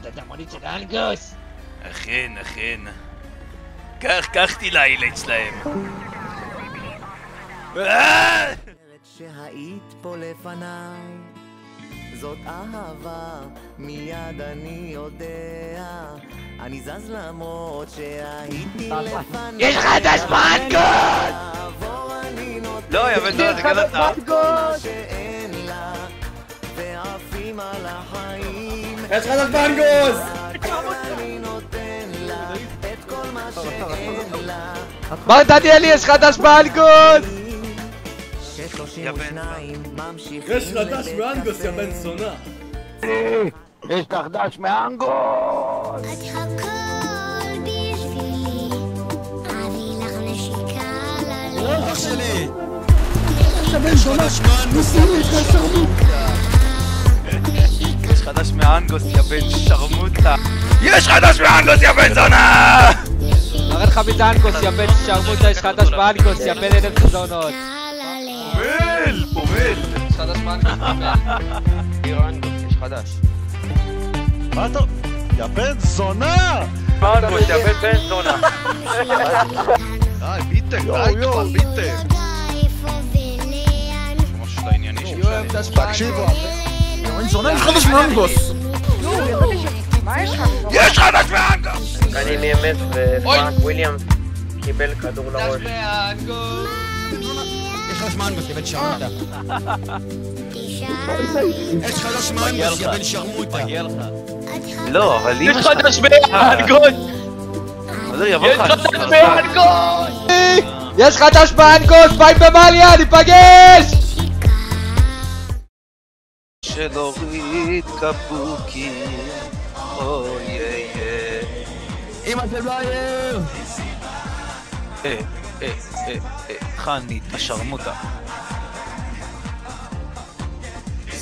שמת את המונית של האנגוס? אכן, אכן. קח תילאיל אצלהם. שהיית פה לפניי, זאת אהבה, מיד אני יודע, אני זז למרות שהייתי לפניי. יש לך את השפנקות! לא, יא בן זונה, זה גדול אותה. יש לך את השפנקוס! מה נתתי לי? יש לך את השפנקוס! יש לך דש מאנגוס, יא בן זונה! יש לך דש מאנגוס! את הכל בשבילי, אביא לך נשיקה ללב. אח שלי! יש בן זונה, נוסינו את השרמוטה! יש לך דש מאנגוס, יא בן שרמוטה! יש לך דש מאנגוס, יא בן זונה! מראה לך מטאנגוס, יא בן שרמוטה, יש לך דש מאנגוס, יא בן אלף זונות! פומל! פומל! יש לך דש מאנגוס, גירו אנגוס, יש חדש. מה אתה... יא בן זונה! מאנגוס, יא בן זונה! די, ביטן, די כבר, ביטן! כמו של הענייני שלי. תקשיבו, בן זונה, יש לך דש מאנגוס! יש לך דש מאנגוס! אני מאמת ופרנק וויליאמס קיבל כדור לראש. יש לך דש מאנגוס, יא בן שרמוטה! יש לך דש מאנגוס, יא בן שרמוטה! לא, אבל אם... יש לך דש מאנגוס! יש לך דש מאנגוס! יש לך דש מאנגוס! ביי במליה, ניפגש! שלורית קבוקים, אוי איי אמא של בלייר! חנית, השרמוטה.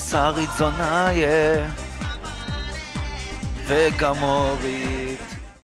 שרית זונאיה וגם אורית